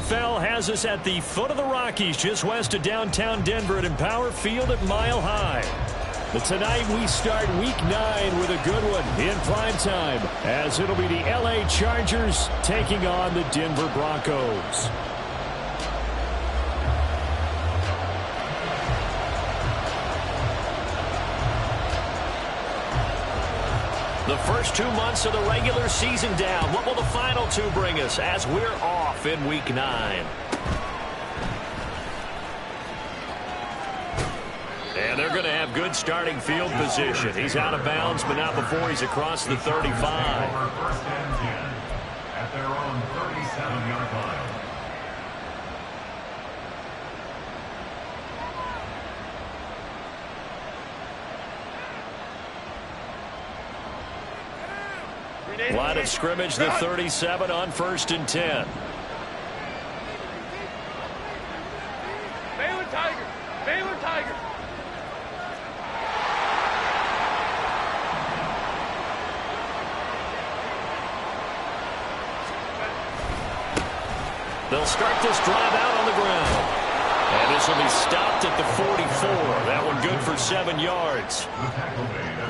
NFL has us at the foot of the Rockies, just west of downtown Denver at Empower Field at Mile High. But tonight we start Week 9 with a good one in prime time, as it'll be the LA Chargers taking on the Denver Broncos. The first 2 months of the regular season down. What will the final 2 bring us as we're off in Week 9? And they're going to have good starting field position. He's out of bounds, but not before he's across the 35. First and 10 at their own 37-yard line. Line of scrimmage, the 37 on 1st and 10. Baylor Tigers! Baylor Tigers! They'll start this drive out on the ground. And this will be stopped at the 44. That one good for 7 yards.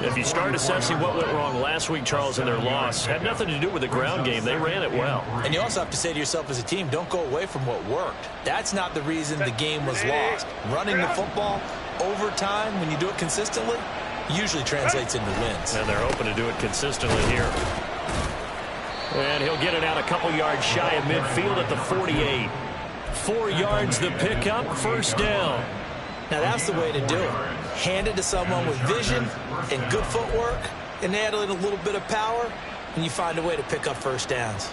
If you start assessing what went wrong last week, Charles, in their loss, had nothing to do with the ground game. They ran it well. And you also have to say to yourself as a team, don't go away from what worked. That's not the reason the game was lost. Running the football over time, when you do it consistently, usually translates into wins. And they're open to do it consistently here. And he'll get it out a couple yards shy of midfield at the 48. 4 yards the pickup, first down. Now that's the way to do it. Hand it to someone with vision and good footwork, and add in a little bit of power, and you find a way to pick up first downs.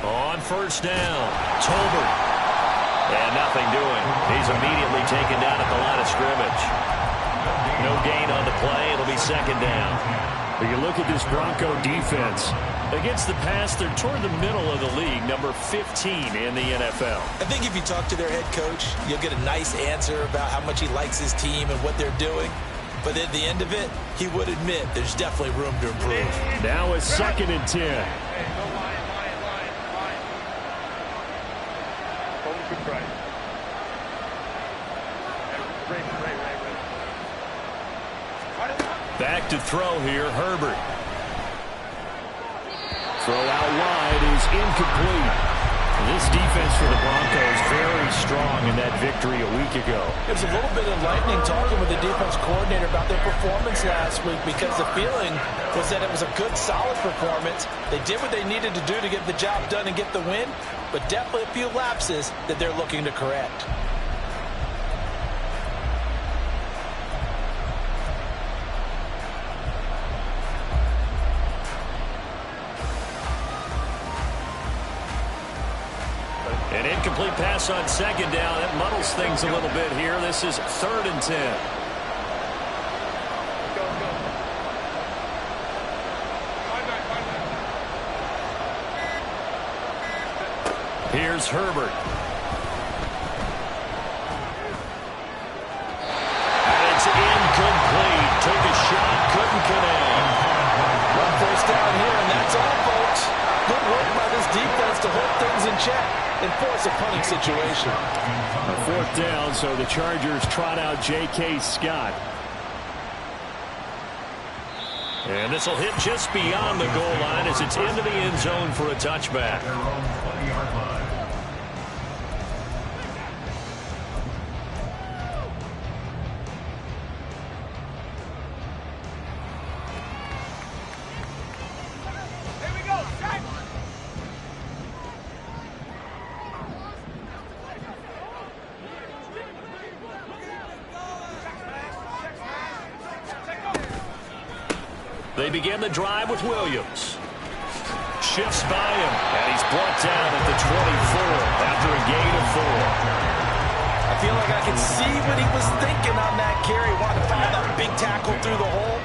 On first down, Tolbert. And nothing doing. He's immediately taken down at the line of scrimmage. No gain on the play. It'll be second down. But you look at this Bronco defense. Against the pass, they're toward the middle of the league, number 15 in the NFL. I think if you talk to their head coach, you'll get a nice answer about how much he likes his team and what they're doing. But at the end of it, he would admit there's definitely room to improve. Now it's 2nd and 10. Back to throw here, Herbert. Throw out wide is incomplete. This defense for the Broncos very strong in that victory a week ago. It was a little bit enlightening talking with the defense coordinator about their performance last week, because the feeling was that it was a good, solid performance. They did what they needed to do to get the job done and get the win, but definitely a few lapses that they're looking to correct. An incomplete pass on 2nd down. That muddles things a little bit here. This is 3rd and 10. Here's Herbert. And it's incomplete. Took a shot, couldn't connect. One first down here, and that's all, folks. Good work by this defense to hold things in check and force a punting situation. A 4th down, so the Chargers trot out J.K. Scott. And this will hit just beyond the goal line as it's into the end zone for a touchback. Their own 20-yard line. They begin the drive with Williams. Shifts by him, and he's brought down at the 24 after a gain of 4. I feel like I can see what he was thinking on that carry. Wanted to find that big tackle through the hole.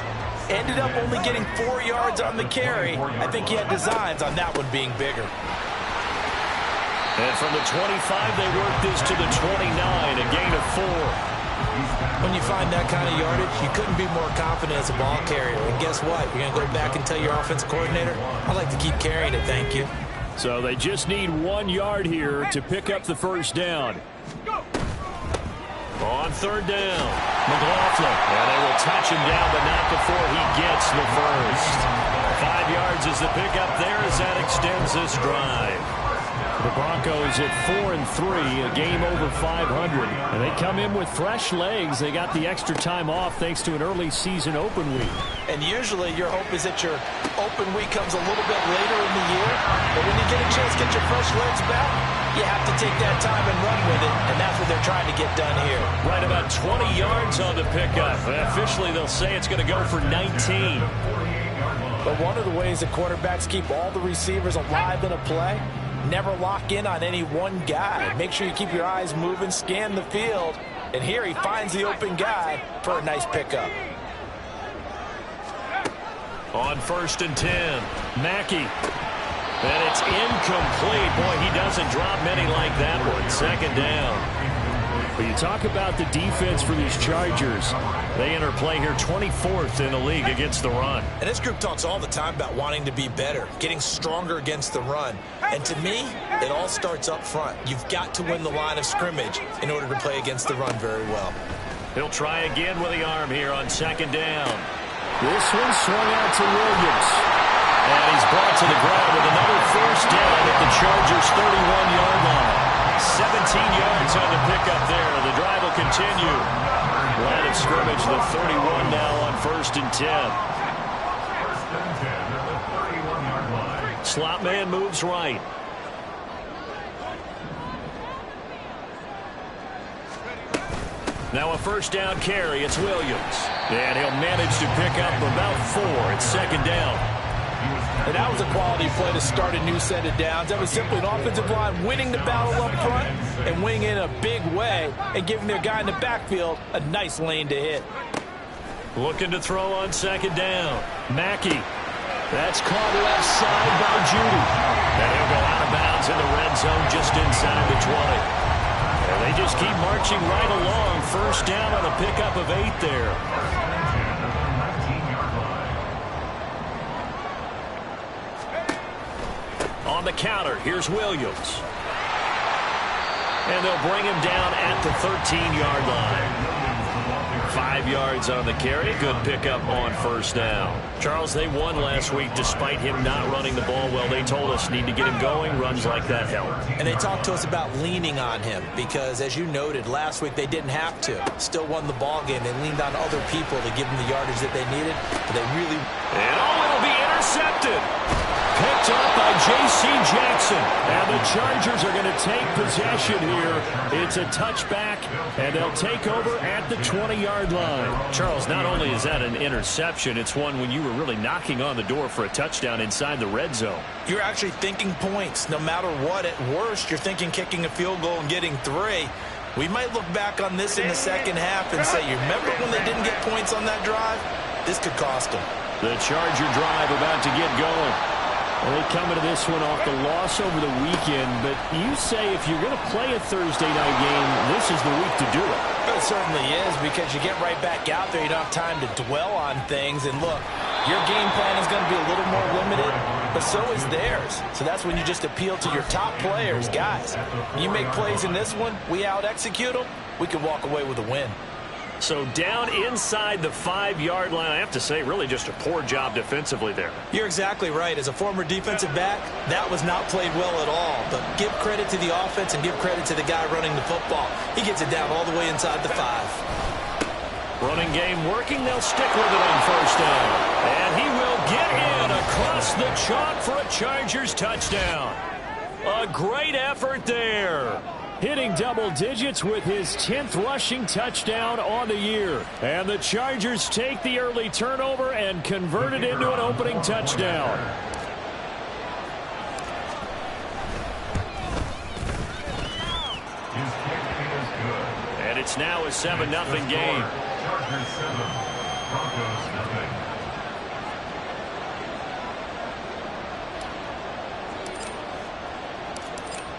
Ended up only getting 4 yards on the carry. I think he had designs on that one being bigger. And from the 25, they work this to the 29, a gain of 4. When you find that kind of yardage, you couldn't be more confident as a ball carrier. And guess what? You're going to go back and tell your offensive coordinator, I'd like to keep carrying it, thank you. So they just need 1 yard here to pick up the first down. On third down, McLaughlin. And they will touch him down, but not before he gets the first. 5 yards is the pickup there as that extends this drive. The Broncos at 4-3, a game over 500. And they come in with fresh legs. They got the extra time off thanks to an early season open week. And usually your hope is that your open week comes a little bit later in the year. But when you get a chance to get your fresh legs back, you have to take that time and run with it. And that's what they're trying to get done here. Right about 20 yards on the pickup. Officially, they'll say it's going to go for 19. But one of the ways that quarterbacks keep all the receivers alive in a play, never lock in on any one guy. Make sure you keep your eyes moving, scan the field. And here he finds the open guy for a nice pickup. On 1st and 10, Mackey. And it's incomplete. Boy, he doesn't drop many like that one. 2nd down. But you talk about the defense for these Chargers. They enter play here 24th in the league against the run. And this group talks all the time about wanting to be better, getting stronger against the run. And to me, it all starts up front. You've got to win the line of scrimmage in order to play against the run very well. He'll try again with the arm here on 2nd down. This one swung out to Williams. And he's brought to the ground with another first down at the Chargers' 31-yard line. 17 yards on the pickup there. The drive will continue. Line of scrimmage, the 31 now on 1st and 10. 1st and 10 at the 31-yard line. Slot man moves right. Now a first down carry. It's Williams. And he'll manage to pick up about 4. It's 2nd down. And that was a quality play to start a new set of downs. That was simply an offensive line winning the battle up front and winning in a big way and giving their guy in the backfield a nice lane to hit. Looking to throw on 2nd down. Mackey. That's caught left side by Judy. And he'll go out of bounds in the red zone just inside the 20. And they just keep marching right along. First down on a pickup of 8 there. On the counter, here's Williams. And they'll bring him down at the 13-yard line. 5 yards on the carry. Good pickup on first down. Charles, they won last week despite him not running the ball well. They told us need to get him going. Runs like that help. And they talked to us about leaning on him because, as you noted, last week they didn't have to. Still won the ball game. They leaned on other people to give them the yardage that they needed. But they really... And it'll be intercepted. Picked up by J.C. Jackson. And the Chargers are going to take possession here. It's a touchback, and they'll take over at the 20-yard line. Charles, not only is that an interception, it's one when you were really knocking on the door for a touchdown inside the red zone. You're actually thinking points. No matter what, at worst, you're thinking kicking a field goal and getting 3. We might look back on this in the second half and say, you remember when they didn't get points on that drive? This could cost them. The Charger drive about to get going. Well, they come into this one off the loss over the weekend, but you say if you're going to play a Thursday night game, this is the week to do it. It certainly is, because you get right back out there. You don't have time to dwell on things. And look, your game plan is going to be a little more limited, but so is theirs. So that's when you just appeal to your top players. Guys, you make plays in this one, we out-execute them, we can walk away with a win. So down inside the 5-yard line, I have to say, really just a poor job defensively there. You're exactly right. As a former defensive back, that was not played well at all. But give credit to the offense and give credit to the guy running the football. He gets it down all the way inside the 5. Running game working. They'll stick with it on first down. And he will get in across the chalk for a Chargers touchdown. A great effort there. Hitting double digits with his 10th rushing touchdown on the year. And the Chargers take the early turnover and convert it into an opening touchdown. His kick is good. And it's now a 7-0 game. Chargers 7, Broncos 0.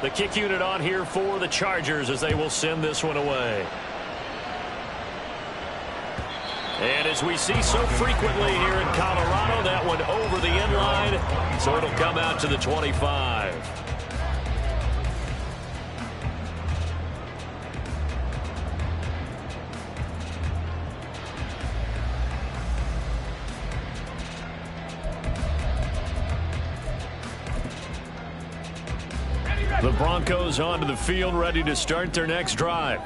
The kick unit on here for the Chargers as they will send this one away. And as we see so frequently here in Colorado, that one over the end line, so it'll come out to the 25. The Broncos onto the field, ready to start their next drive.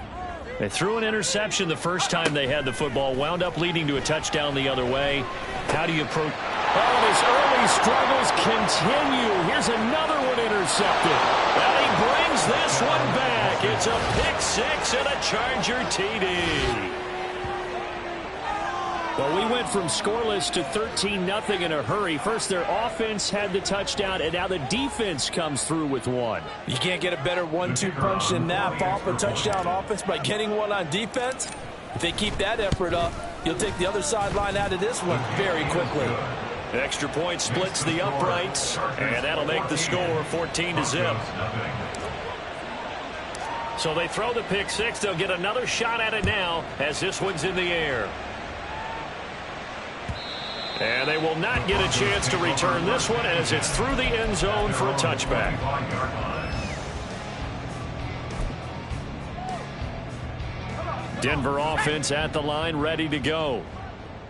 They threw an interception the first time they had the football, wound up leading to a touchdown the other way. How do you approach? Oh, his early struggles continue. Here's another one intercepted. And he brings this one back. It's a pick six and a Charger TD. Well, we went from scoreless to 13-0 in a hurry. First, their offense had the touchdown, and now the defense comes through with one. You can't get a better 1-2 punch than that. Off a touchdown offense by getting one on defense. If they keep that effort up, you'll take the other sideline out of this one very quickly. Extra point splits the uprights, and that'll make the score 14-0. So they throw the pick six. They'll get another shot at it now as this one's in the air. And they will not get a chance to return this one as it's through the end zone for a touchback. Denver offense at the line, ready to go.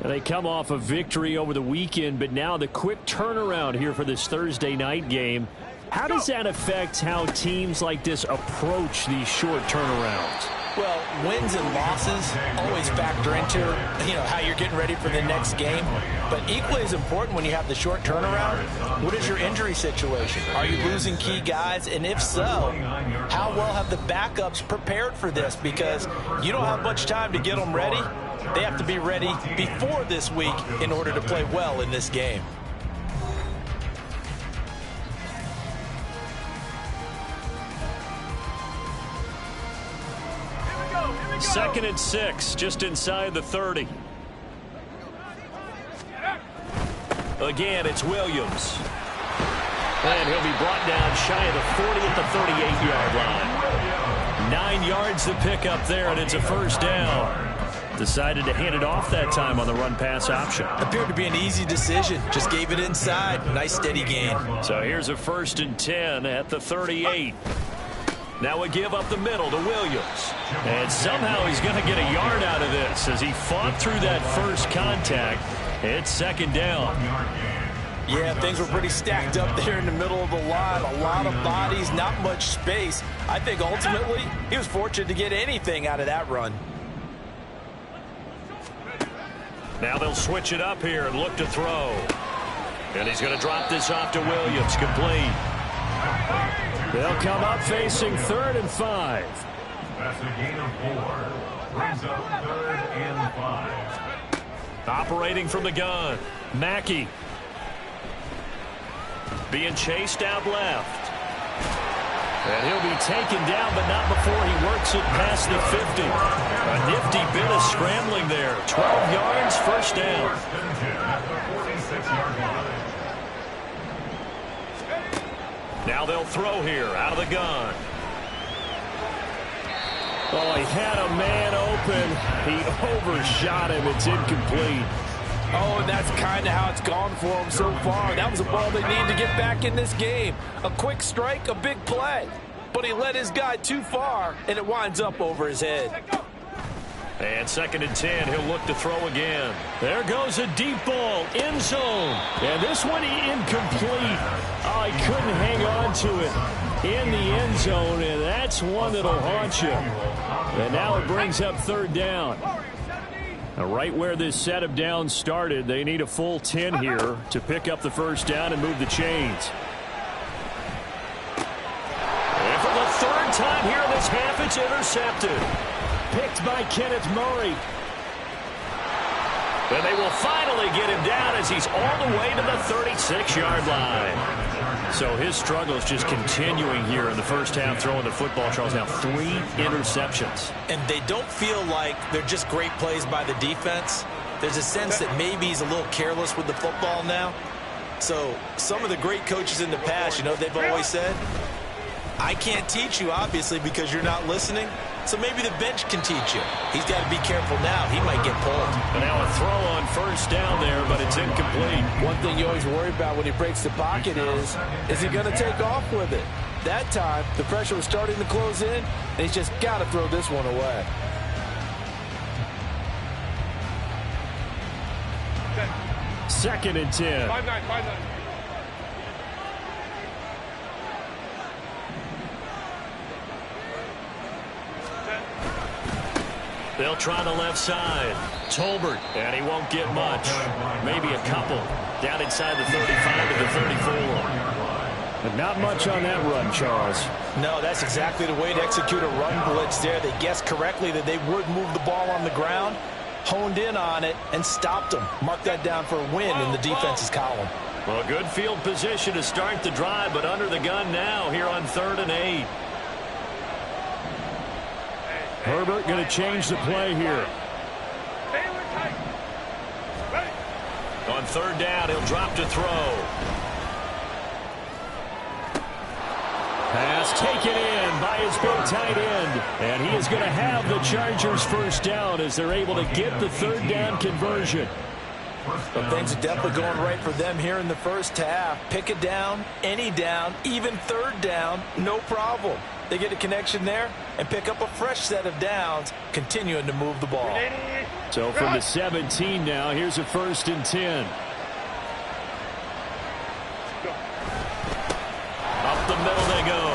And they come off a victory over the weekend, but now the quick turnaround here for this Thursday night game. How does that affect how teams like this approach these short turnarounds? Well, wins and losses always factor into, how you're getting ready for the next game. But equally as important when you have the short turnaround, what is your injury situation? Are you losing key guys? And if so, how well have the backups prepared for this? Because you don't have much time to get them ready. They have to be ready before this week in order to play well in this game. Second and 6, just inside the 30. Again, it's Williams. And he'll be brought down shy of the 40 at the 38-yard line. 9 yards to pick up there, and it's a first down. Decided to hand it off that time on the run-pass option. Appeared to be an easy decision. Just gave it inside. Nice steady gain. So here's a 1st and 10 at the 38. Now we give up the middle to Williams. And somehow he's going to get a yard out of this as he fought through that first contact. It's second down. Yeah, things were pretty stacked up there in the middle of the line. A lot of bodies, not much space. I think ultimately he was fortunate to get anything out of that run. Now they'll switch it up here and look to throw. And he's going to drop this off to Williams, complete. They'll come up facing 3rd and 5. That's a gain of 4. Brings up 3rd and 5. Operating from the gun, Mackey. Being chased out left. And he'll be taken down, but not before he works it past the 50. A nifty bit of scrambling there. 12 yards, first down. Now they'll throw here out of the gun. Oh, he had a man open. He overshot him. It's incomplete. Oh, and that's kind of how it's gone for him so far. That was a ball they need to get back in this game. A quick strike, a big play. But he let his guy too far, and it winds up over his head. And 2nd and 10, he'll look to throw again. There goes a deep ball, end zone. And this one incomplete. Oh, he couldn't hang on to it in the end zone, and that's one that'll haunt you. And now it brings up 3rd down. Now, right where this set of downs started, they need a full 10 here to pick up the first down and move the chains. And for the 3rd time here in this half, it's intercepted. Picked by Kenneth Murray. And they will finally get him down as he's all the way to the 36-yard line. So his struggles just continuing here in the first half, throwing the football. Charles, now 3 interceptions. And they don't feel like they're just great plays by the defense. There's a sense that maybe he's a little careless with the football now. So some of the great coaches in the past, they've always said, I can't teach you, obviously, because you're not listening. So maybe the bench can teach you. He's got to be careful now. He might get pulled. And now a throw on first down there, but it's incomplete. One thing you always worry about when he breaks the pocket is he going to take off with it? That time, the pressure was starting to close in, and he's just got to throw this one away. Second and 10. 5-9, 5-9. They'll try the left side. Tolbert, and he won't get much. Maybe a couple. Down inside the 35 to the 34. But not much on that run, Charles. No, that's exactly the way to execute a run blitz there. They guessed correctly that they would move the ball on the ground, honed in on it, and stopped them. Mark that down for a win in the defense's column. Well, good field position to start the drive, but under the gun now here on 3rd and 8. Herbert going to change the play here. On 3rd down, he'll drop to throw. Pass taken in by his big tight end. And he is going to have the Chargers first down as they're able to get the 3rd down conversion. But things are definitely going right for them here in the first half. Pick it down, any down, even 3rd down, no problem. They get a connection there and pick up a fresh set of downs, continuing to move the ball. So from the 17 now, here's a 1st and 10. Up the middle they go.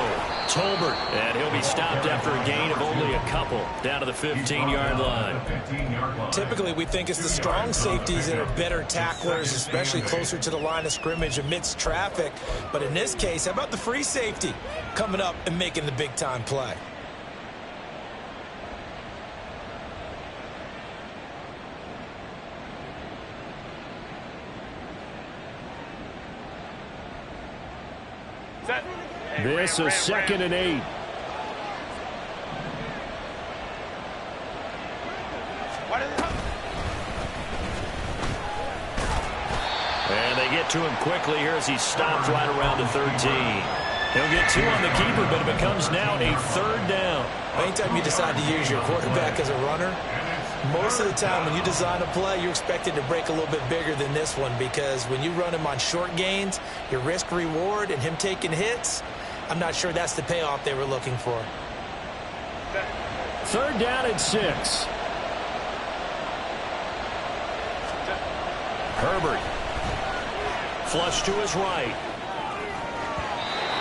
Tolbert, and he'll be stopped after a gain of only a couple, down to the 15-yard line. Typically, we think it's the strong safeties that are better tacklers, especially closer to the line of scrimmage amidst traffic. But in this case, how about the free safety coming up and making the big-time play? This is 2nd and 8. And they get to him quickly here as he stops right around the 13. He'll get 2 on the keeper, but it becomes now a 3rd down. Anytime you decide to use your quarterback as a runner, most of the time when you design a play, you're expected to break a little bit bigger than this one, because when you run him on short gains, your risk-reward and him taking hits, I'm not sure that's the payoff they were looking for. 3rd down and 6. Herbert. Flush to his right.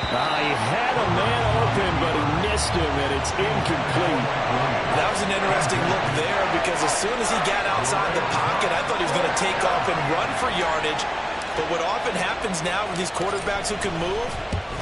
He had a man open, but he missed him, and it's incomplete. That was an interesting look there, because as soon as he got outside the pocket, I thought he was going to take off and run for yardage. But what often happens now with these quarterbacks who can move,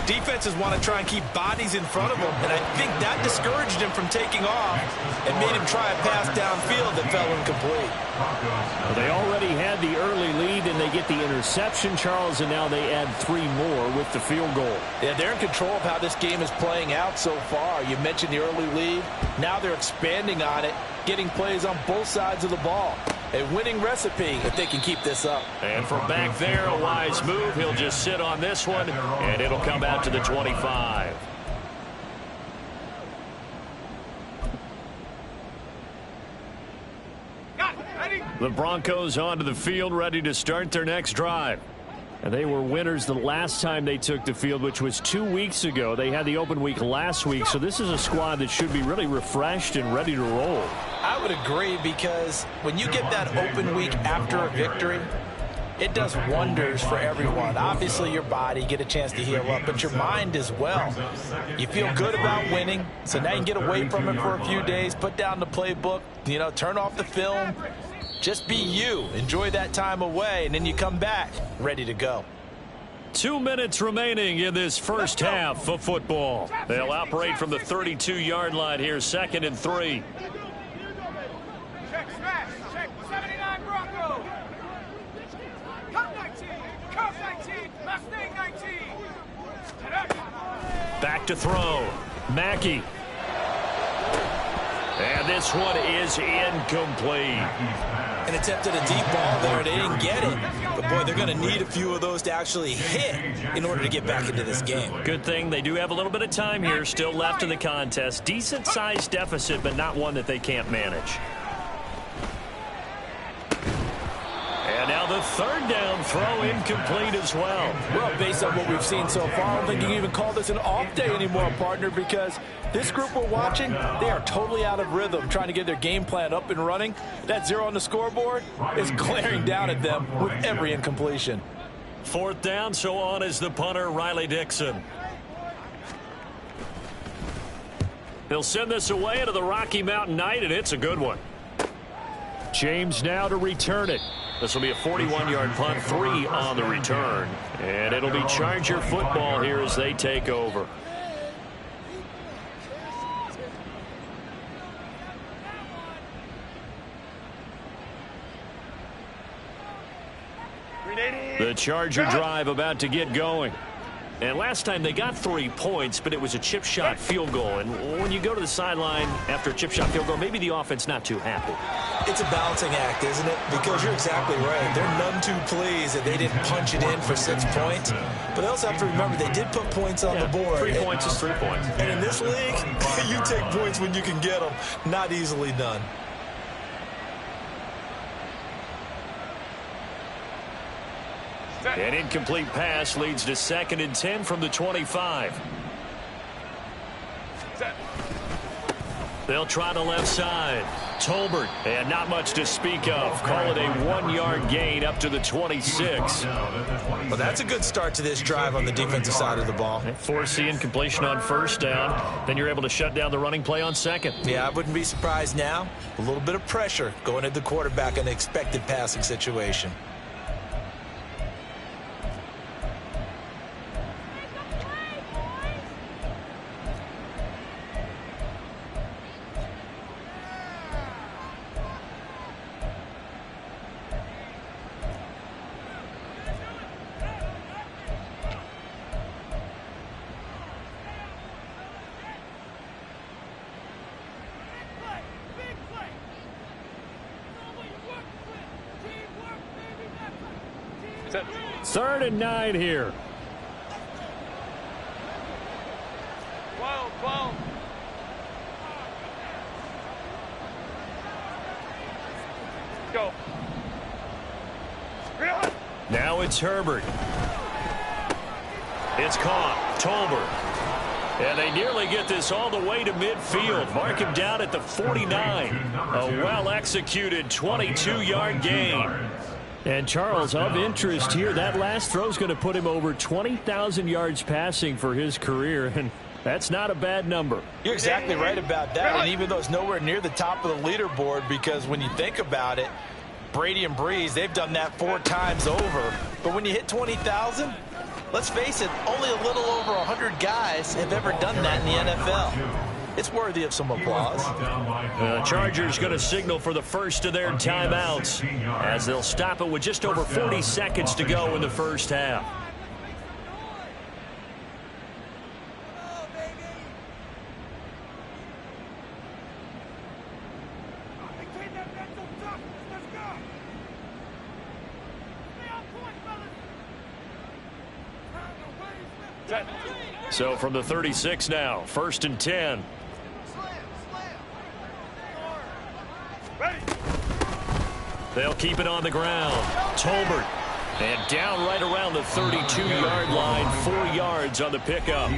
defenses want to try and keep bodies in front of them, and I think that discouraged him from taking off and made him try a pass downfield that fell incomplete. Well, they already had the early lead, and they get the interception, Charles, and now they add 3 more with the field goal. Yeah, they're in control of how this game is playing out so far. You mentioned the early lead. Now they're expanding on it, getting plays on both sides of the ball. A winning recipe if they can keep this up. And from back there, a wise move. He'll just sit on this one, and it'll come out to the 25. The Broncos onto the field, ready to start their next drive. And they were winners the last time they took the field, which was 2 weeks ago. They had the open week last week, so this is a squad that should be really refreshed and ready to roll. I would agree, because when you get that open week after a victory, it does wonders for everyone. Obviously, your body, get a chance to heal up, but your mind as well. You feel good about winning, so now you can get away from it for a few days, put down the playbook, turn off the film. Just be you. Enjoy that time away, and then you come back ready to go. 2 minutes remaining in this first half of football. They'll operate from the 32-yard line here, 2nd and 3. Check, smash, check, 79 Broncos. Cup 19, Cup 19, Mustang 19. Back to throw. Mackey. And this one is incomplete. and attempted a deep ball there. They didn't get it. But, boy, they're going to need a few of those to actually hit in order to get back into this game. Good thing they do have a little bit of time here still left in the contest. Decent-sized deficit, but not one that they can't manage. And now the third down throw incomplete as well. Well, based on what we've seen so far, I don't think you can even call this an off day anymore, partner, because this group we're watching, they are totally out of rhythm, trying to get their game plan up and running. That 0 on the scoreboard is glaring down at them with every incompletion. Fourth down, so on is the punter, Riley Dixon. He'll send this away into the Rocky Mountain night, and it's a good one. James now to return it. This will be a 41-yard punt, 3 on the return. And it'll be Charger football here as they take over. The Charger drive about to get going. And last time they got 3 points, but it was a chip shot field goal. And when you go to the sideline after a chip shot field goal, maybe the offense not too happy. It's a balancing act, isn't it? Because you're exactly right. They're none too pleased that they didn't punch it in for 6 points. But they also have to remember they did put points on the board. 3 points is 3 points. And in this league, you take points when you can get them. Not easily done. An incomplete pass leads to 2nd and 10 from the 25. They'll try the left side. Tolbert, and not much to speak of. Call it a 1-yard gain up to the 26. Well, that's a good start to this drive on the defensive side of the ball. Force the incompletion on first down. Then you're able to shut down the running play on second. Yeah, I wouldn't be surprised now. A little bit of pressure going at the quarterback in an expected passing situation. Third and 9 here. 12. Go. Now it's Herbert. It's caught. Tolbert. And they nearly get this all the way to midfield. Mark him down at the 49. A well-executed 22-yard gain. And, Charles, of interest here, that last throw is going to put him over 20,000 yards passing for his career, and that's not a bad number. You're exactly right about that, and even though it's nowhere near the top of the leaderboard, because when you think about it, Brady and Breeze, they've done that 4 times over. But when you hit 20,000, let's face it, only a little over 100 guys have ever done that in the NFL. It's worthy of some applause. The Chargers going to signal for the first of their timeouts as they'll stop it with just over 40 seconds to go in the first half. So from the 36 now, 1st and 10. They'll keep it on the ground. Tolbert. And down right around the 32-yard line, 4 yards on the pickup.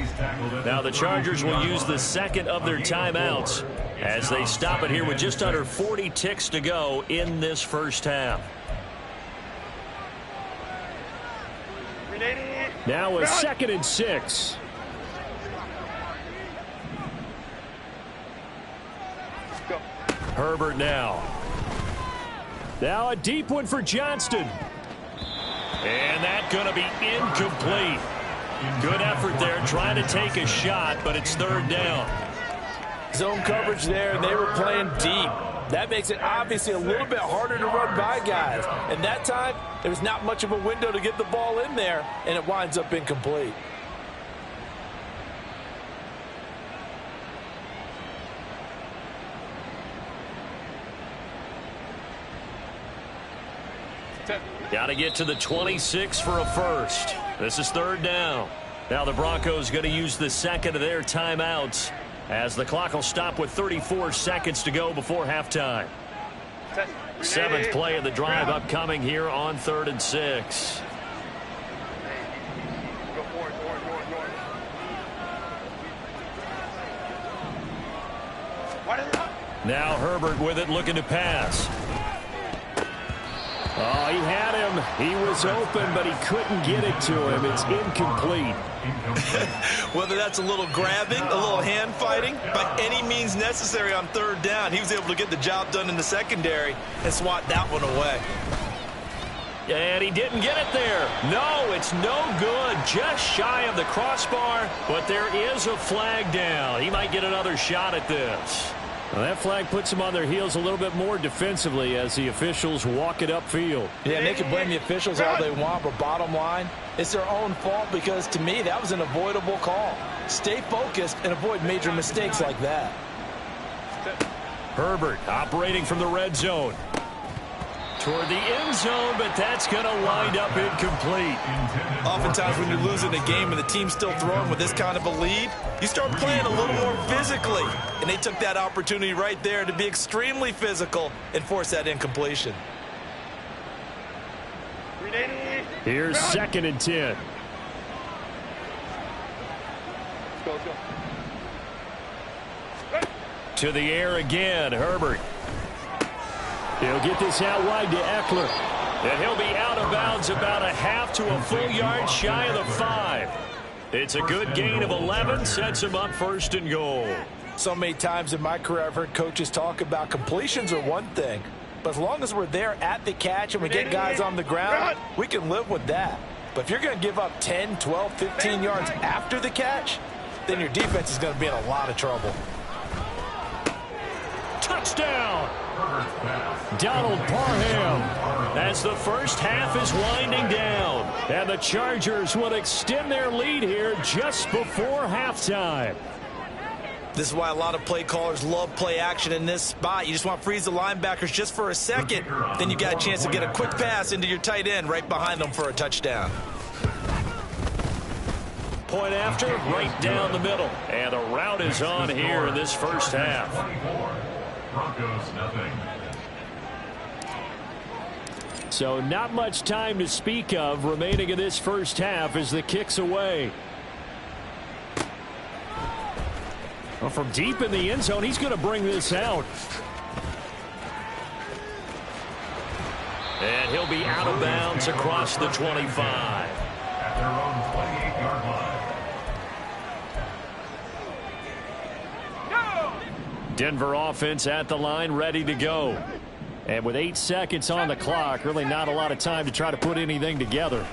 Now the Chargers will use the second of their timeouts as they stop it here with just under 40 ticks to go in this first half. Now a 2nd and 6. Herbert now. Now a deep one for Johnston. And that's going to be incomplete. Good effort there trying to take a shot, but it's 3rd down. Zone coverage there, and they were playing deep. That makes it obviously a little bit harder to run by guys. And that time, there was not much of a window to get the ball in there, and it winds up incomplete. Got to get to the 26 for a first. This is third down. Now the Broncos going to use the second of their timeouts as the clock will stop with 34 seconds to go before halftime. Seventh play of the drive upcoming here on 3rd and 6. Now Herbert with it, looking to pass. Oh, he had him. He was open, but he couldn't get it to him. It's incomplete. Whether that's a little grabbing, a little hand fighting, by any means necessary on 3rd down, he was able to get the job done in the secondary and swat that one away. And he didn't get it there. No, it's no good. Just shy of the crossbar, but there is a flag down. He might get another shot at this. Well, that flag puts them on their heels a little bit more defensively as the officials walk it upfield. Yeah, and they can blame the officials all they want, but bottom line, it's their own fault because, to me, that was an avoidable call. Stay focused and avoid major mistakes like that. Herbert operating from the red zone. Toward the end zone, but that's going to wind up incomplete. Oftentimes when you're losing a game and the team's still throwing with this kind of a lead, you start playing a little more physically. And they took that opportunity right there to be extremely physical and force that incompletion. Here's 2nd and 10. To the air again, Herbert. He'll get this out wide to Eckler. And he'll be out of bounds about a half to a full yard shy of the 5. It's a good gain of 11, sets him up 1st and goal. So many times in my career I've heard coaches talk about completions are one thing, but as long as we're there at the catch and we get guys on the ground, we can live with that. But if you're going to give up 10, 12, 15 yards after the catch, then your defense is going to be in a lot of trouble. Touchdown! Donald Parham as the first half is winding down. And the Chargers will extend their lead here just before halftime. This is why a lot of play callers love play action in this spot. You just want to freeze the linebackers just for a second. Then you got a chance to get a quick pass into your tight end right behind them for a touchdown. Point after, right down the middle. And the route is on here in this first half. Broncos nothing. So not much time to speak of remaining in this first half as the kick's away. Well, from deep in the end zone, he's going to bring this out. And he'll be out of bounds across the 25. At their own 28-yard line. Denver offense at the line, ready to go. And with 8 seconds on the clock, really not a lot of time to try to put anything together.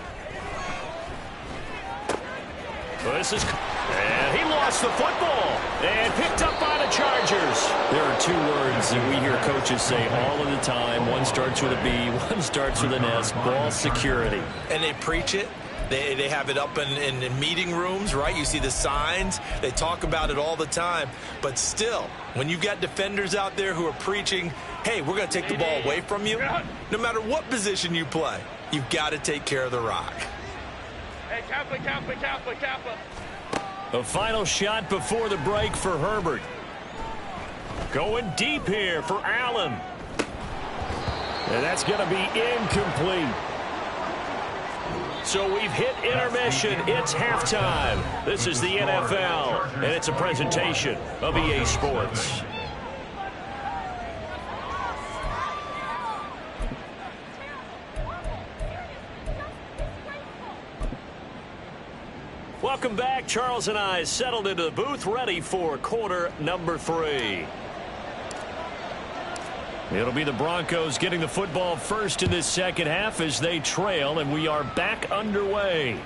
And he lost the football and picked up by the Chargers. There are 2 words that we hear coaches say all of the time. One starts with a B, one starts with an S, ball security. And they preach it. They have it up in meeting rooms, right? You see the signs. They talk about it all the time. But still, when you've got defenders out there who are preaching, hey, we're going to take the ball away from you, no matter what position you play, you've got to take care of the rock. Hey, Kappa. A final shot before the break for Herbert. Going deep here for Allen. And that's going to be incomplete. So we've hit intermission. It's halftime. This is the NFL, and it's a presentation of EA Sports. Welcome back. Charles and I settled into the booth, ready for quarter number 3. It'll be the Broncos getting the football first in this second half as they trail, and we are back underway.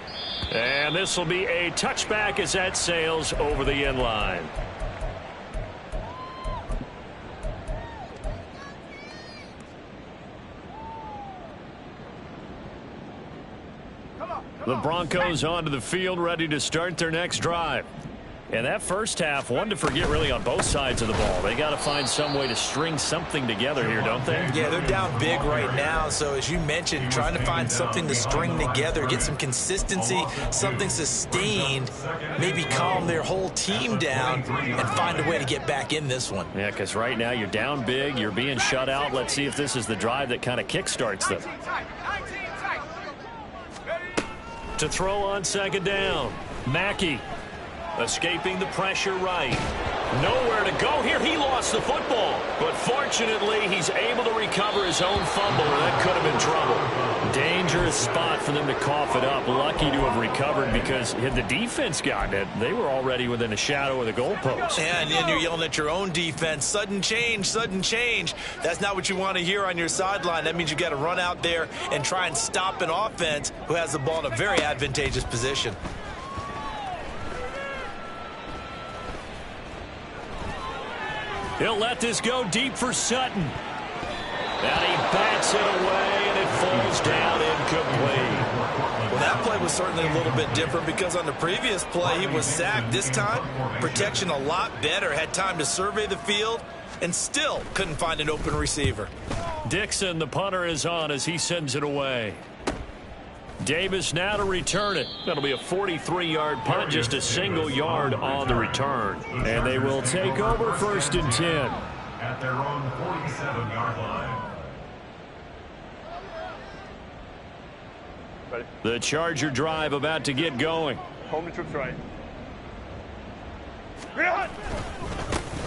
And this will be a touchback as that sails over the end line. The Broncos onto the field, ready to start their next drive. And that first half, one to forget really on both sides of the ball. They got to find some way to string something together here, don't they? Yeah, they're down big right now. So as you mentioned, trying to find something to string together, get some consistency, something sustained, maybe calm their whole team down and find a way to get back in this one. Yeah, because right now you're down big, you're being shut out. Let's see if this is the drive that kind of kickstarts them. To throw on second down, Mackey. Escaping the pressure right. Nowhere to go here. He lost the football. But fortunately, he's able to recover his own fumble, or that could have been trouble. Dangerous spot for them to cough it up. Lucky to have recovered because had the defense gotten it, they were already within a shadow of the goalpost. Yeah, and then you're yelling at your own defense. Sudden change, sudden change. That's not what you want to hear on your sideline. That means you got to run out there and try and stop an offense who has the ball in a very advantageous position. He'll let this go deep for Sutton. And he bats it away, and it falls down incomplete. Well, that play was certainly a little bit different because on the previous play, he was sacked. This time, protection a lot better. Had time to survey the field and still couldn't find an open receiver. Dixon, the punter, is on as he sends it away. Davis now to return it. That'll be a 43-yard punt, just a single yard on the return. And they will take over 1st and 10. At their own 47-yard line. Ready? The Charger drive about to get going. Home and troops right. Run!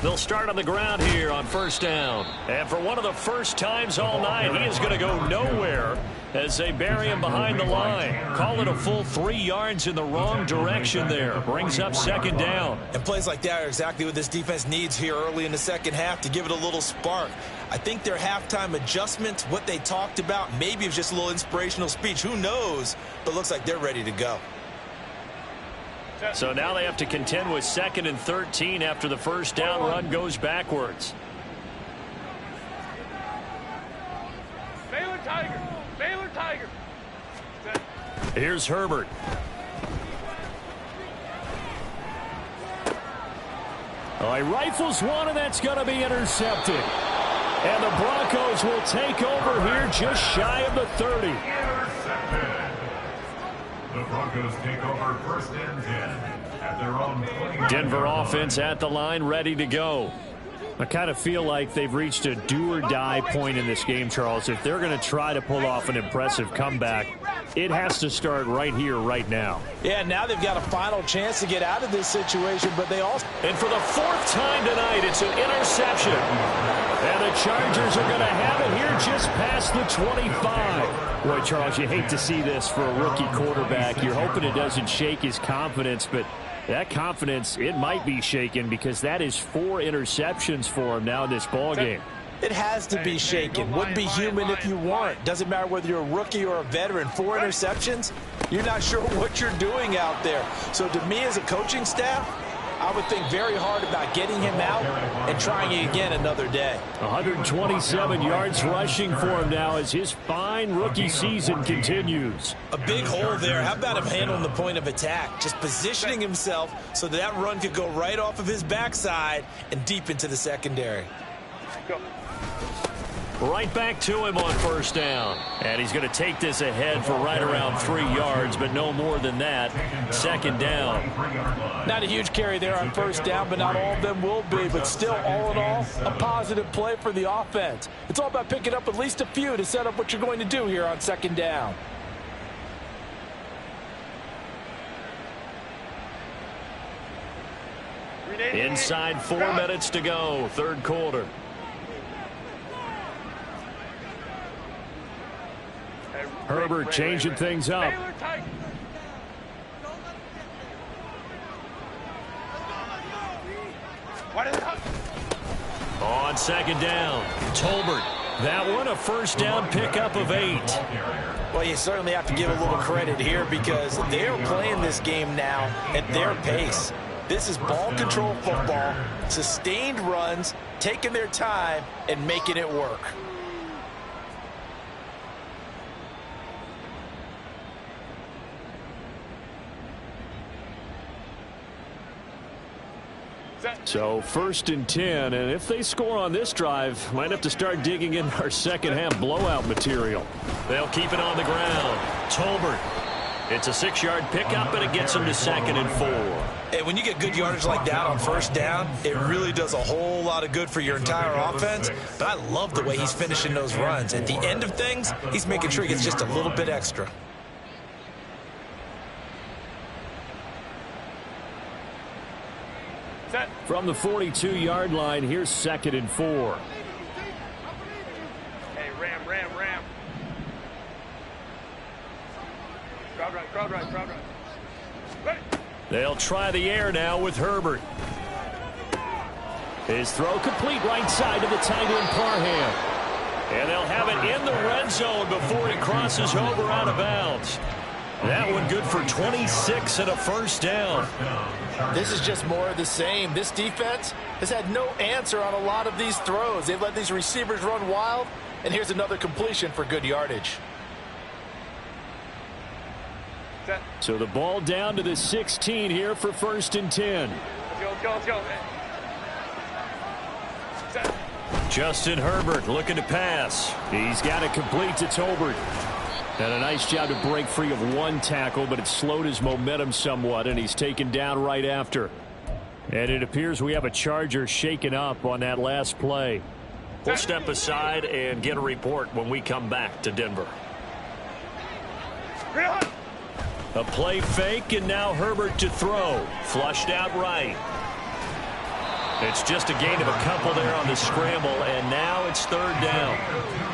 They'll start on the ground here on 1st down. And for one of the first times all night, he is going to go nowhere as they bury him behind the line. Call it a full 3 yards in the wrong direction there. Brings up 2nd down. And plays like that are exactly what this defense needs here early in the second half to give it a little spark. I think their halftime adjustments, what they talked about, maybe it was just a little inspirational speech. Who knows? But looks like they're ready to go. So now they have to contend with 2nd and 13 after the first down run goes backwards. Baylor Tiger! Baylor Tiger! Here's Herbert. Oh, he rifles one, and that's going to be intercepted. And the Broncos will take over here just shy of the 30. Intercepted. The Broncos take over 1st and 10 at their own 20. Denver offense at the line, ready to go. I kind of feel like they've reached a do-or-die point in this game, Charles. If they're going to try to pull off an impressive comeback, it has to start right here, right now. Yeah, now they've got a final chance to get out of this situation, but they also... And for the 4th time tonight, it's an interception. And the Chargers are going to have it here just past the 25. Boy, Charles, you hate to see this for a rookie quarterback. You're hoping it doesn't shake his confidence, but that confidence, it might be shaken because that is 4 interceptions for him now in this ballgame. It has to be shaken. Wouldn't be human if you weren't. Doesn't matter whether you're a rookie or a veteran. 4 interceptions, you're not sure what you're doing out there. So to me as a coaching staff, I would think very hard about getting him out and trying it again another day. 127 yards rushing for him now as his fine rookie season continues. A big hole there. How about him handling the point of attack? Just positioning himself so that run could go right off of his backside and deep into the secondary. Go. Right back to him on 1st down. And he's going to take this ahead for right around 3 yards, but no more than that. 2nd down. Not a huge carry there on 1st down, but not all of them will be. But still, all in all, a positive play for the offense. It's all about picking up at least a few to set up what you're going to do here on 2nd down. Inside 4 minutes to go, 3rd quarter. Herbert changing things up. Baylor Tiger! What is up? On 2nd down, Tolbert. That one a 1st down pickup of 8. Well, you certainly have to give a little credit here because they're playing this game now at their pace. This is ball control football, sustained runs, taking their time and making it work. So 1st and 10, and if they score on this drive, might have to start digging in our second half blowout material. They'll keep it on the ground. Tolbert. It's a 6-yard pickup, and it gets him to 2nd and 4. And when you get good yardage like that on 1st down, it really does a whole lot of good for your entire offense. But I love the way he's finishing those runs. At the end of things, he's making sure he gets just a little bit extra. Set. From the 42-yard line, here's 2nd and 4. Hey, ram. Crowd right. Ready. They'll try the air now with Herbert. His throw complete right side to the tight end Parham. And they'll have it in the red zone before he crosses over out of bounds. That one good for 26 and a 1st down. This is just more of the same. This defense has had no answer on a lot of these throws. They've let these receivers run wild, and here's another completion for good yardage. Set. So the ball down to the 16 here for 1st and 10. Let's go. Set. Justin Herbert looking to pass. He's got it complete to Tolbert. And a nice job to break free of one tackle, but it slowed his momentum somewhat, and he's taken down right after. And it appears we have a Charger shaken up on that last play. We'll step aside and get a report when we come back to Denver. A play fake, and now Herbert to throw. Flushed out right. It's just a gain of a couple there on the scramble, and now it's 3rd down.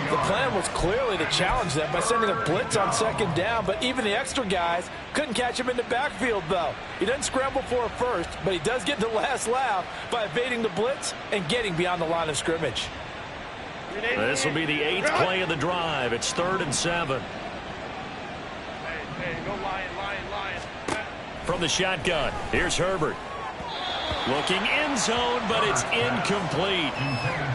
The plan was clearly to challenge them by sending a blitz on 2nd down, but even the extra guys couldn't catch him in the backfield, though. He doesn't scramble for a first, but he does get the last laugh by evading the blitz and getting beyond the line of scrimmage. This will be the 8th play of the drive. It's 3rd and 7. Hey, go Lion. From the shotgun, here's Herbert. Looking end zone, but it's incomplete.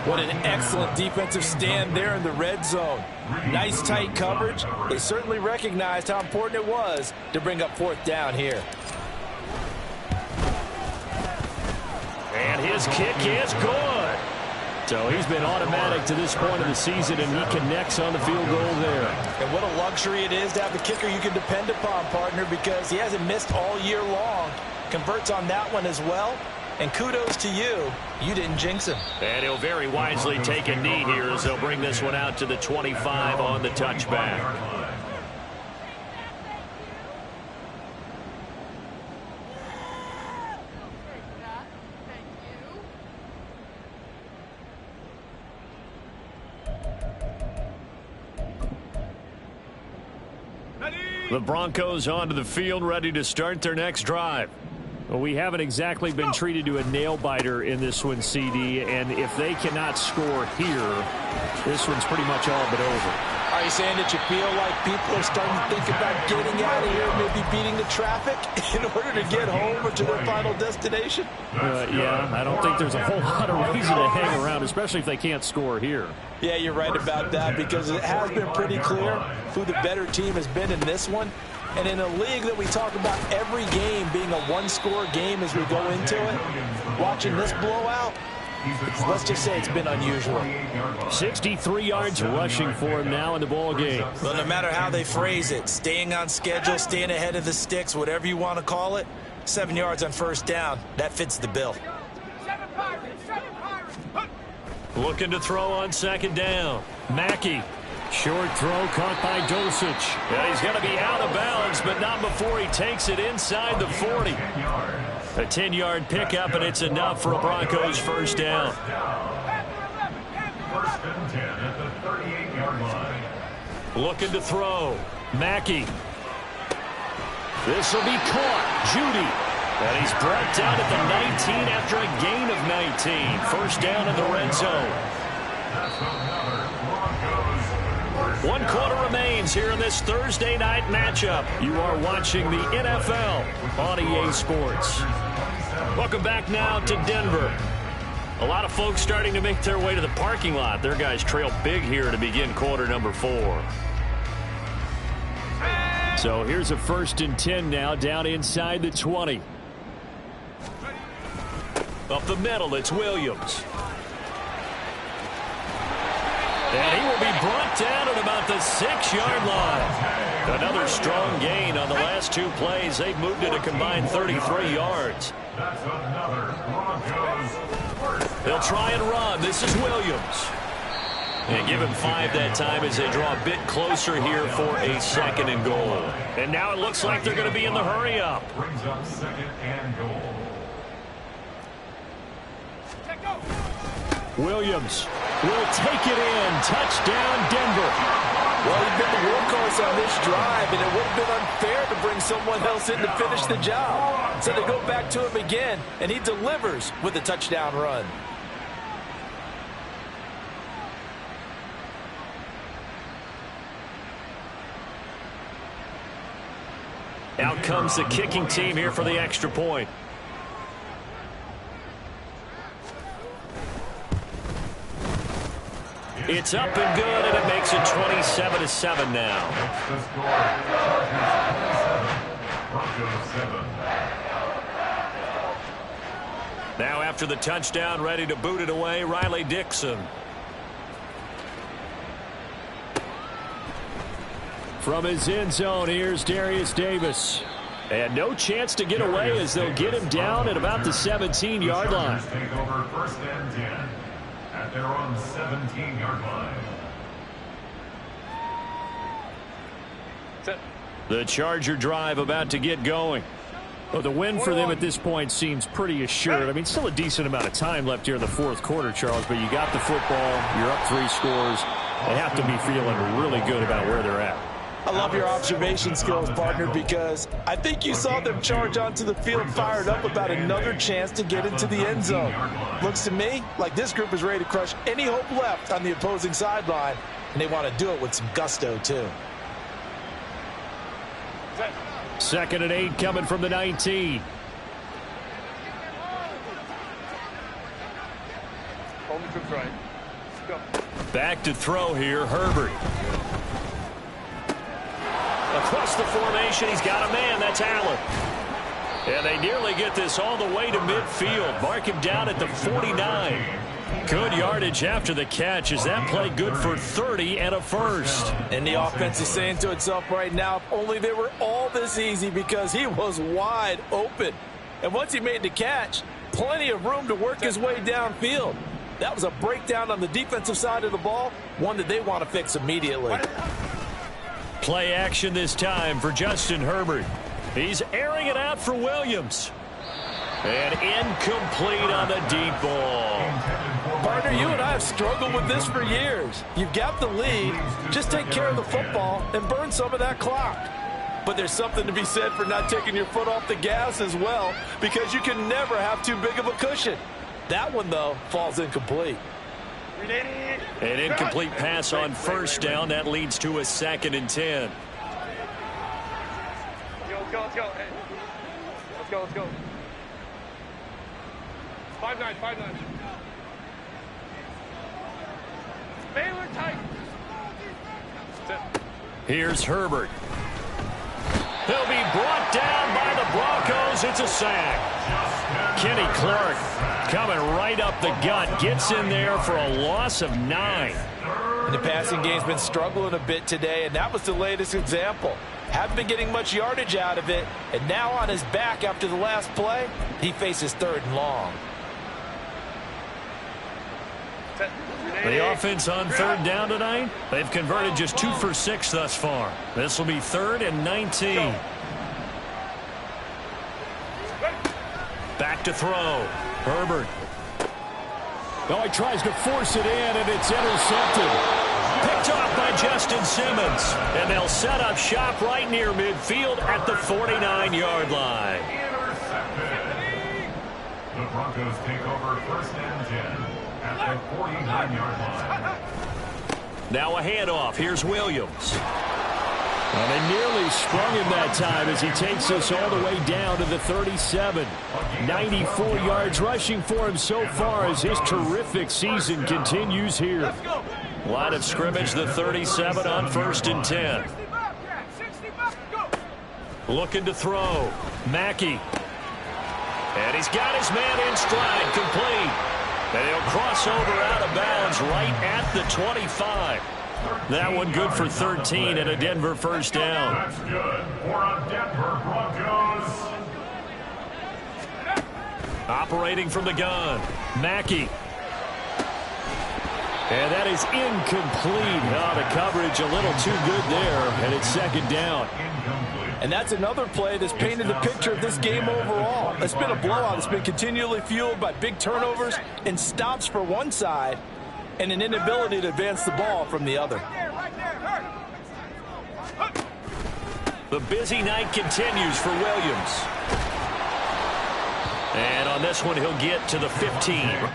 What an excellent defensive stand there in the red zone. Nice tight coverage. They certainly recognized how important it was to bring up 4th down here. And his kick is good. So he's been automatic to this point of the season, and he connects on the field goal there. And what a luxury it is to have a kicker you can depend upon, partner, because he hasn't missed all year long. Converts on that one as well. And kudos to you. You didn't jinx him. And he'll very wisely take a knee here as they'll bring this one out to the 25 on the touchback. The Broncos onto the field, ready to start their next drive. Well, we haven't exactly been treated to a nail-biter in this one, CD, and if they cannot score here, this one's pretty much all but over. Are you saying that you feel like people are starting to think about getting out of here, maybe beating the traffic in order to get home or to their final destination? Yeah, I don't think there's a whole lot of reason to hang around, especially if they can't score here. Yeah, you're right about that, because it has been pretty clear who the better team has been in this one. And in a league that we talk about every game being a one-score game as we go into it, watching this blowout, let's just say it's been unusual. 63 yards rushing for him now in the ball game. Well, no matter how they phrase it, staying on schedule, staying ahead of the sticks, whatever you want to call it, 7 yards on 1st down, that fits the bill. Looking to throw on 2nd down. Mackey. Short throw caught by Dosich. Yeah, he's going to be out of bounds, but not before he takes it inside the 40. A 10-yard pickup, and it's enough for a Broncos 1st down. 1st and 10 at the 38-yard line. Looking to throw. Mackey. This will be caught. Judy. And he's brought down at the 19 after a gain of 19. 1st down in the red zone. That's another Broncos. 1 quarter remains here in this Thursday night matchup. You are watching the NFL on EA Sports. Welcome back now to Denver. A lot of folks starting to make their way to the parking lot. Their guys trail big here to begin quarter number 4. So here's a 1st and 10 now down inside the 20. Up the middle, it's Williams. And he will be brought down at about the 6-yard line. Another strong gain on the last 2 plays. They've moved it a combined 33 yards. That's another Broncos. They'll try and run. This is Williams. And give him 5 that time as they draw a bit closer here for a 2nd and goal. And now it looks like they're going to be in the hurry up. Brings up 2nd and goal. Williams will take it in. Touchdown, Denver. Well, he's been the workhorse on this drive, and it would have been unfair to bring someone else in to finish the job. So they go back to him again, and he delivers with a touchdown run. Out comes the kicking team here for the extra point. It's up and good, and it makes it 27-7 now. That's the score. Chargers 27, Broncos 7. Now after the touchdown, ready to boot it away, Riley Dixon. From his end zone, here's Darius Davis. And no chance to get away as they'll get him down at about the 17-yard line. Take over 1st and 10 at their own 17-yard line. Set. The Charger drive about to get going. Well, the win for them at this point seems pretty assured. I mean, still a decent amount of time left here in the 4th quarter, Charles, but you got the football, you're up 3 scores. They have to be feeling really good about where they're at. I love your observation skills, partner, because I think you saw them charge onto the field fired up about another chance to get into the end zone. Looks to me like this group is ready to crush any hope left on the opposing sideline, and they want to do it with some gusto, too. 2nd and 8 coming from the 19. Only troops right. Go. Back to throw here, Herbert. Across the formation, he's got a man. That's Allen. And they nearly get this all the way to midfield. Mark him down at the 49. Good yardage after the catch. Is that play good for 30 and a first? And the offense is saying to itself right now, if only they were all this easy, because he was wide open. And once he made the catch, plenty of room to work his way downfield. That was a breakdown on the defensive side of the ball, one that they want to fix immediately. Play action this time for Justin Herbert. He's airing it out for Williams. And incomplete on the deep ball. Partner, you and I have struggled with this for years. You've got the lead. Just take care of the football and burn some of that clock. But there's something to be said for not taking your foot off the gas as well, because you can never have too big of a cushion. That one, though, falls incomplete. An incomplete pass on 1st down. That leads to a 2nd and 10. Let's go. Hey. Let's go. 5-9. Baylor tight. Set. Here's Herbert. He'll be brought down by the Broncos. It's a sack. Kenny Clark coming right up the gut. Gets in there for a loss of 9. And the passing game's been struggling a bit today, and that was the latest example. Haven't been getting much yardage out of it, and now on his back after the last play, he faces 3rd and long. Set. The offense on 3rd down tonight, they've converted just 2 for 6 thus far. This will be 3rd and 19. Back to throw. Herbert. Oh, he tries to force it in, and it's intercepted. Picked off by Justin Simmons. And they'll set up shop right near midfield at the 49-yard line. Intercepted. The Broncos take over 1st and 10 at the 49-yard line. Now a handoff. Here's Williams. And they nearly sprung him that time as he takes us all the way down to the 37. 94 yards rushing for him so far as his terrific season continues here. Line of scrimmage, the 37 on 1st and 10. Looking to throw. Mackey. And he's got his man in stride, complete. And he'll cross over out of bounds right at the 25. That one good for 13 and a Denver first down. That's good for a Denver Broncos. Operating from the gun, Mackey. And that is incomplete. Oh, the coverage a little too good there, and it's second down. And that's another play that's painted the picture of this game overall. It's been a blowout. It's been continually fueled by big turnovers and stops for one side and an inability to advance the ball from the other. The busy night continues for Williams. And on this one, he'll get to the 15.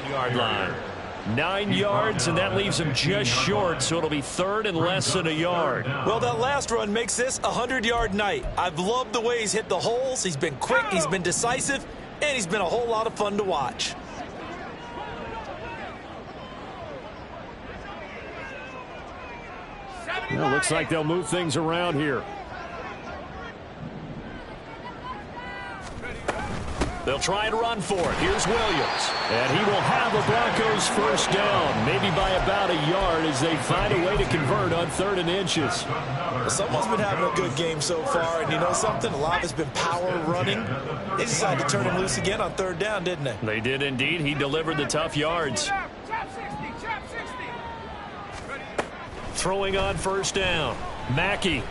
Yard line. 9 yards, and that leaves him just short, so it'll be third and less than a yard. Well, that last run makes this a 100-yard night. I've loved the way he's hit the holes. He's been quick, he's been decisive, and he's been a whole lot of fun to watch. Well, looks like they'll move things around here. They'll try and run for it. Here's Williams. And he will have the Broncos first down, maybe by about a yard as they find a way to convert on 3rd and inches. Well, someone's been having a good game so far, and you know something? A lot has been power running. They decided to turn him loose again on 3rd down, didn't they? They did indeed. He delivered the tough yards. Throwing on first down. Mackey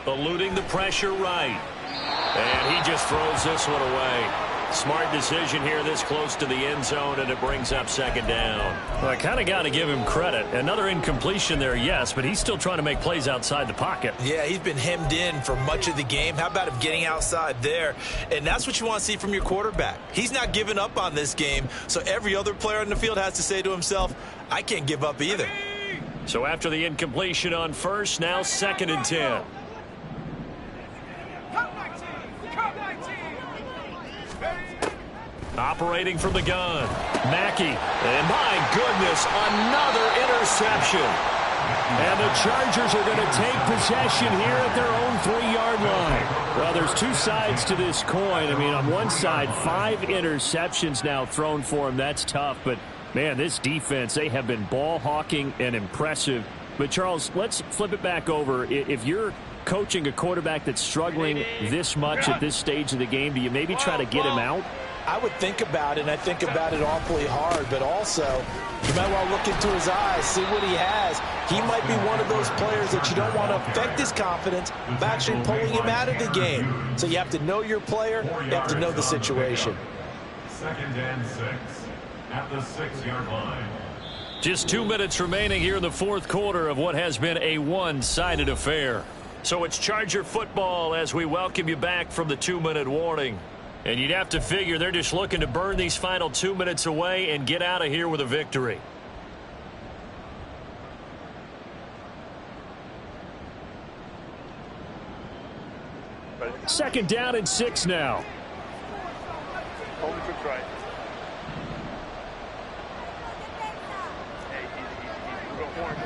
eluding the pressure right. And he just throws this one away. Smart decision here this close to the end zone, and it brings up second down. Well, I kind of got to give him credit. Another incompletion there, yes, but he's still trying to make plays outside the pocket. Yeah, he's been hemmed in for much of the game. How about him getting outside there? And that's what you want to see from your quarterback. He's not giving up on this game, so every other player on the field has to say to himself, I can't give up either. So after the incompletion on first, now 2nd and 10. Operating from the gun, Mackey. And my goodness, another interception. And the Chargers are going to take possession here at their own 3-yard line. Well, there's two sides to this coin. I mean, on one side, 5 interceptions now thrown for him. That's tough. But, man, this defense, they have been ball hawking and impressive. But, Charles, let's flip it back over. If you're coaching a quarterback that's struggling this much at this stage of the game, do you maybe try to get him out? I would think about it, and I think about it awfully hard, but also you might want to look into his eyes, see what he has. He might be one of those players that you don't want to affect his confidence by actually pulling him out of the game. So you have to know your player, you have to know the situation. 2nd and 6 at the 6-yard line. Just 2 minutes remaining here in the 4th quarter of what has been a one-sided affair. So it's Charger football as we welcome you back from the 2-minute warning. And you'd have to figure they're just looking to burn these final 2 minutes away and get out of here with a victory. Second down and 6 now. Hold the quick right. Hey, easy. Go, Horn.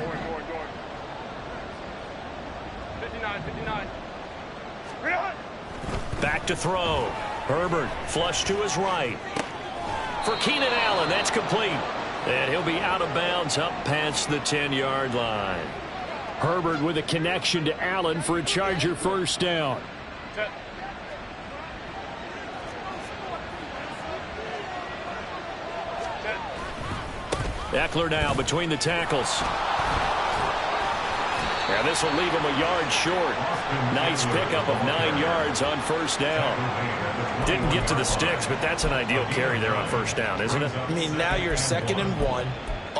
59. Back to throw. Herbert flush to his right. For Keenan Allen, that's complete. And he'll be out of bounds up past the 10-yard line. Herbert with a connection to Allen for a Charger first down. Eckler now between the tackles. And this will leave him a yard short. Nice pickup of 9 yards on first down. Didn't get to the sticks, but that's an ideal carry there on first down, isn't it? I mean, now you're 2nd and 1.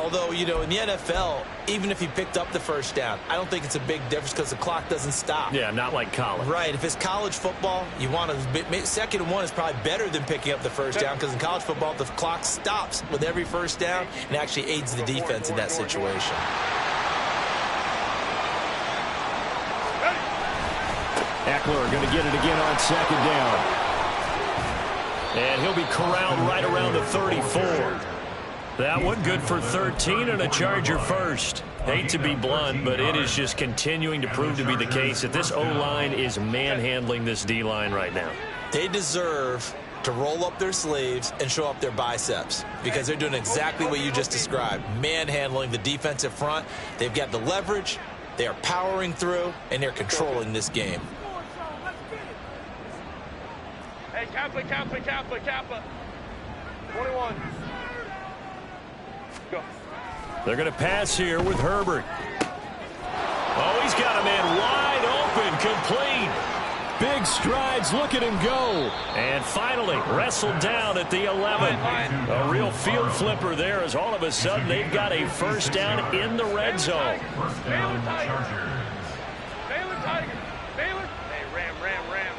Although, you know, in the NFL, even if he picked up the first down, I don't think it's a big difference because the clock doesn't stop. Yeah, not like college. Right. If it's college football, you want to second and one is probably better than picking up the first down because in college football, the clock stops with every first down and actually aids the defense in that situation. Eckler going to get it again on second down. And he'll be corralled right around the 34. That one good for 13 and a Charger first. Hate to be blunt, but it is just continuing to prove to be the case that this O-line is manhandling this D-line right now. They deserve to roll up their sleeves and show up their biceps because they're doing exactly what you just described, manhandling the defensive front. They've got the leverage, they are powering through, and they're controlling this game. Hey, Kappa. 21. Go. They're going to pass here with Herbert. Oh, he's got a man wide open, complete. Big strides, look at him go. And finally, wrestled down at the 11. A real field flipper there as all of a sudden they've got a first down in the red zone. First down, Chargers. Baylor Tigers. Baylor. Hey, Ram.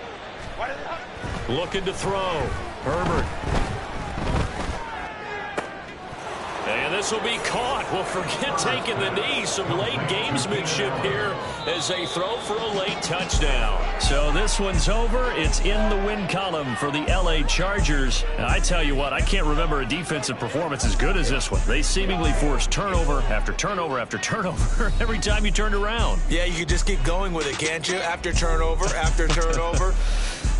Why did they... Looking to throw. Herbert. And this will be caught. Well, forget taking the knee. Some late gamesmanship here as they throw for a late touchdown. So this one's over. It's in the win column for the L.A. Chargers. Now, I tell you what, I can't remember a defensive performance as good as this one. They seemingly forced turnover after turnover after turnover every time you turned around. Yeah, you could just keep going with it, can't you? After turnover, after turnover.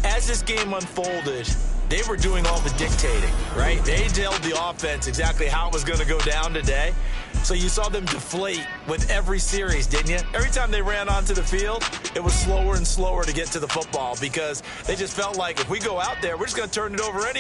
As this game unfolded, they were doing all the dictating, right? They told the offense exactly how it was going to go down today. So you saw them deflate with every series, didn't you? Every time they ran onto the field, it was slower and slower to get to the football because they just felt like if we go out there, we're just going to turn it over anyway.